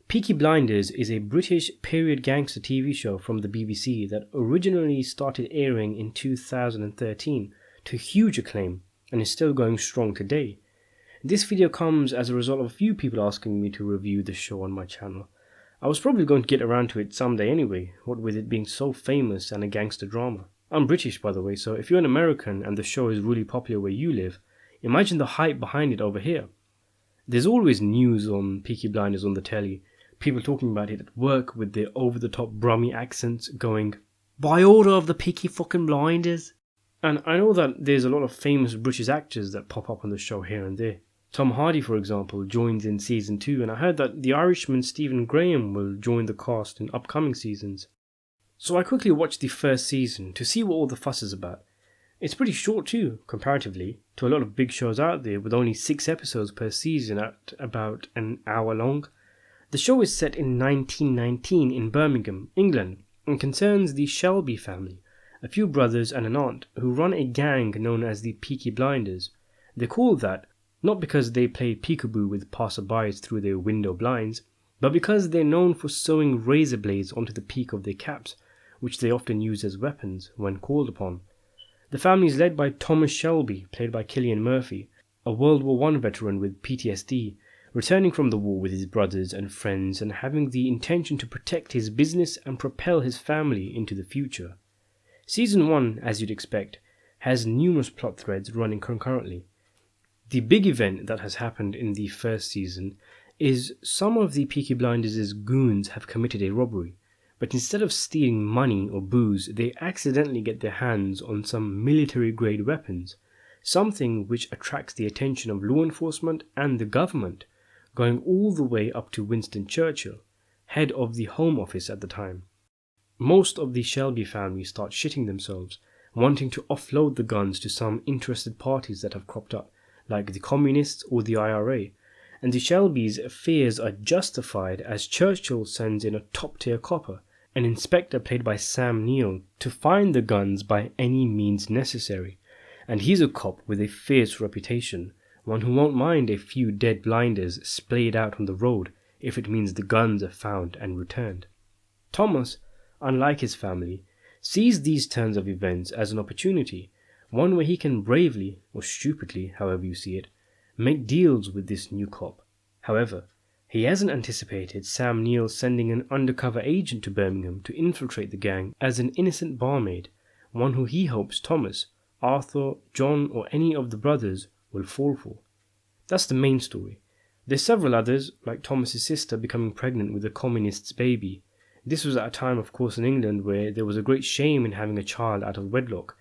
Peaky Blinders is a British period gangster TV show from the BBC that originally started airing in 2013 to huge acclaim and is still going strong today. This video comes as a result of a few people asking me to review the show on my channel. I was probably going to get around to it someday anyway, what with it being so famous and a gangster drama. I'm British, by the way, so if you're an American and the show is really popular where you live, imagine the hype behind it over here. There's always news on Peaky Blinders on the telly, people talking about it at work with their over-the-top Brummy accents going, "By order of the Peaky fucking Blinders." And I know that there's a lot of famous British actors that pop up on the show here and there. Tom Hardy, for example, joins in season 2, and I heard that the Irishman Stephen Graham will join the cast in upcoming seasons. So I quickly watched the first season to see what all the fuss is about. It's pretty short too, comparatively, to a lot of big shows out there with only 6 episodes per season at about an hour long. The show is set in 1919 in Birmingham, England, and concerns the Shelby family, a few brothers and an aunt who run a gang known as the Peaky Blinders. They're called that not because they play peekaboo with passerbys through their window blinds, but because they're known for sewing razor blades onto the peak of their caps, which they often use as weapons when called upon. The family is led by Thomas Shelby, played by Cillian Murphy, a World War I veteran with PTSD, returning from the war with his brothers and friends and having the intention to protect his business and propel his family into the future. Season 1, as you'd expect, has numerous plot threads running concurrently. The big event that has happened in the first season is some of the Peaky Blinders' goons have committed a robbery, but instead of stealing money or booze, they accidentally get their hands on some military-grade weapons, something which attracts the attention of law enforcement and the government, going all the way up to Winston Churchill, head of the Home Office at the time. Most of the Shelby family start shitting themselves, wanting to offload the guns to some interested parties that have cropped up, like the Communists or the IRA, and the Shelbys' fears are justified as Churchill sends in a top-tier copper, an inspector played by Sam Neill, to find the guns by any means necessary. And he's a cop with a fierce reputation, one who won't mind a few dead blinders splayed out on the road if it means the guns are found and returned. Thomas, unlike his family, sees these turns of events as an opportunity, one where he can bravely, or stupidly, however you see it, make deals with this new cop. However, he hasn't anticipated Sam Neill sending an undercover agent to Birmingham to infiltrate the gang as an innocent barmaid, one who he hopes Thomas, Arthur, John, or any of the brothers will fall for. That's the main story. There's several others, like Thomas's sister becoming pregnant with a communist's baby. This was at a time, of course, in England where there was a great shame in having a child out of wedlock,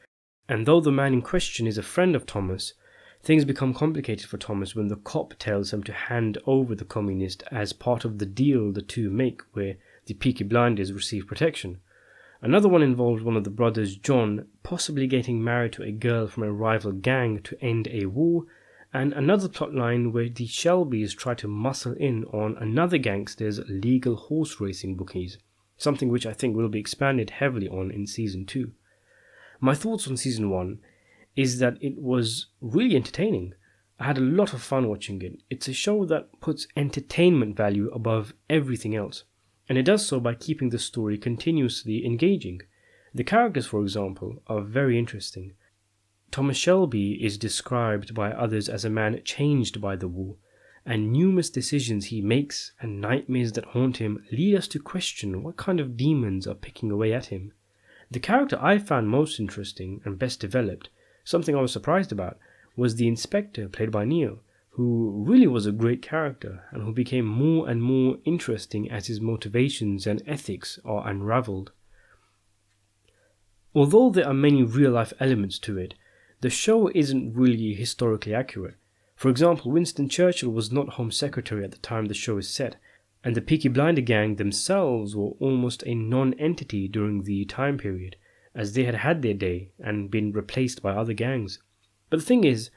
and though the man in question is a friend of Thomas, things become complicated for Thomas when the cop tells him to hand over the communist as part of the deal the two make where the Peaky Blinders receive protection. Another one involves one of the brothers, John, possibly getting married to a girl from a rival gang to end a war, and another plotline where the Shelbys try to muscle in on another gangster's legal horse racing bookies, something which I think will be expanded heavily on in Season 2. My thoughts on Season 1 is that it was really entertaining. I had a lot of fun watching it. It's a show that puts entertainment value above everything else, and it does so by keeping the story continuously engaging. The characters, for example, are very interesting. Thomas Shelby is described by others as a man changed by the war, and numerous decisions he makes and nightmares that haunt him lead us to question what kind of demons are picking away at him. The character I found most interesting and best developed, something I was surprised about, was the inspector played by Neill, who really was a great character and who became more and more interesting as his motivations and ethics are unravelled. Although there are many real-life elements to it, the show isn't really historically accurate. For example, Winston Churchill was not Home Secretary at the time the show is set, and the Peaky Blinder gang themselves were almost a non-entity during the time period, as they had had their day and been replaced by other gangs. But the thing is,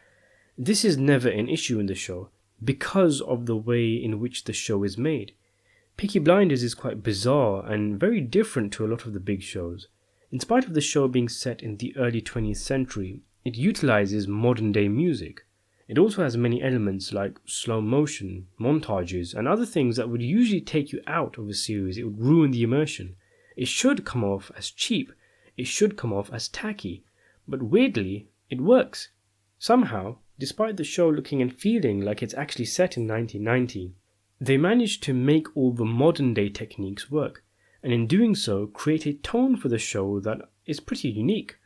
this is never an issue in the show because of the way in which the show is made. Peaky Blinders is quite bizarre and very different to a lot of the big shows. In spite of the show being set in the early 20th century, it utilizes modern day music. It also has many elements like slow motion, montages, and other things that would usually take you out of a series. It would ruin the immersion. It should come off as cheap. It should come off as tacky. But weirdly, it works. Somehow, despite the show looking and feeling like it's actually set in 1990, they managed to make all the modern day techniques work, and in doing so create a tone for the show that is pretty unique.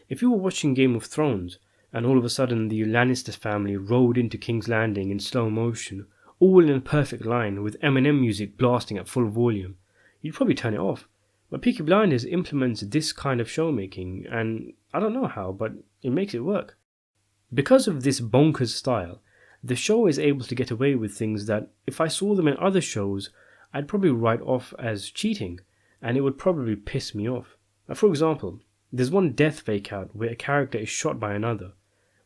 If you were watching Game of Thrones, and all of a sudden the Lannister family rode into King's Landing in slow motion, all in a perfect line with Eminem music blasting at full volume, you'd probably turn it off. But Peaky Blinders implements this kind of showmaking, and I don't know how, but it makes it work. Because of this bonkers style, the show is able to get away with things that, if I saw them in other shows, I'd probably write off as cheating, and it would probably piss me off. For example, there's one death fake out where a character is shot by another.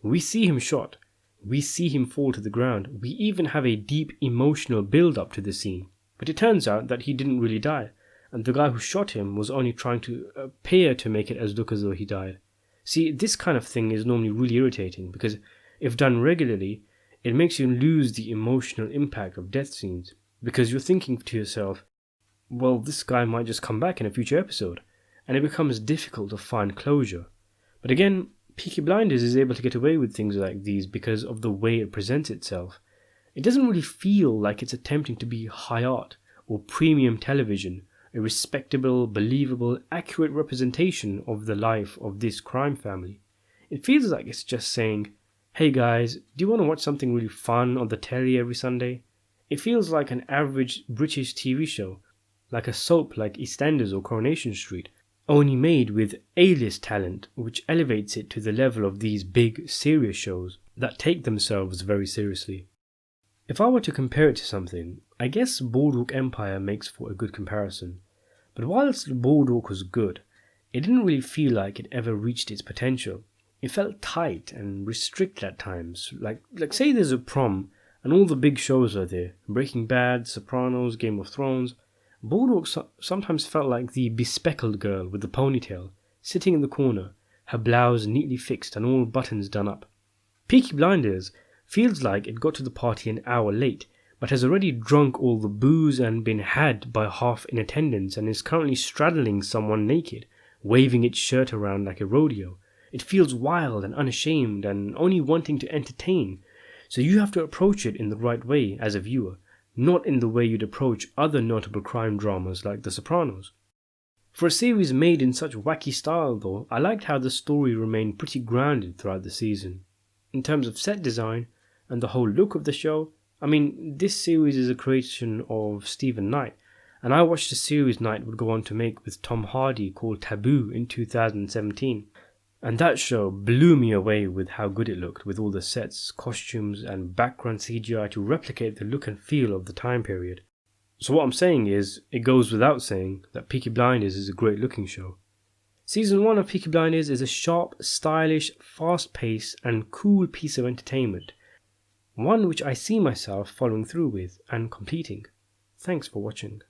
We see him shot, we see him fall to the ground, we even have a deep emotional build up to the scene. But it turns out that he didn't really die, and the guy who shot him was only trying to appear to make it as look as though he died. See, this kind of thing is normally really irritating, because if done regularly, it makes you lose the emotional impact of death scenes, because you're thinking to yourself, well, this guy might just come back in a future episode, and it becomes difficult to find closure. But again, Peaky Blinders is able to get away with things like these because of the way it presents itself. It doesn't really feel like it's attempting to be high art or premium television, a respectable, believable, accurate representation of the life of this crime family. It feels like it's just saying, hey guys, do you want to watch something really fun on the telly every Sunday? It feels like an average British TV show, like a soap like EastEnders or Coronation Street, only made with A-list talent, which elevates it to the level of these big, serious shows that take themselves very seriously. If I were to compare it to something, I guess Boardwalk Empire makes for a good comparison. But whilst Boardwalk was good, it didn't really feel like it ever reached its potential. It felt tight and restricted at times. Like say there's a prom and all the big shows are there. Breaking Bad, Sopranos, Game of Thrones. Boardwalk sometimes felt like the bespectacled girl with the ponytail, sitting in the corner, her blouse neatly fixed and all buttons done up. Peaky Blinders feels like it got to the party an hour late, but has already drunk all the booze and been had by half in attendance and is currently straddling someone naked, waving its shirt around like a rodeo. It feels wild and unashamed and only wanting to entertain, so you have to approach it in the right way as a viewer, not in the way you'd approach other notable crime dramas like The Sopranos. For a series made in such wacky style though, I liked how the story remained pretty grounded throughout the season. In terms of set design and the whole look of the show, I mean, this series is a creation of Stephen Knight, and I watched a series Knight would go on to make with Tom Hardy called Taboo in 2017. And that show blew me away with how good it looked, with all the sets, costumes and background CGI to replicate the look and feel of the time period. So what I'm saying is, it goes without saying that Peaky Blinders is a great looking show. Season 1 of Peaky Blinders is a sharp, stylish, fast-paced and cool piece of entertainment. One which I see myself following through with and completing. Thanks for watching.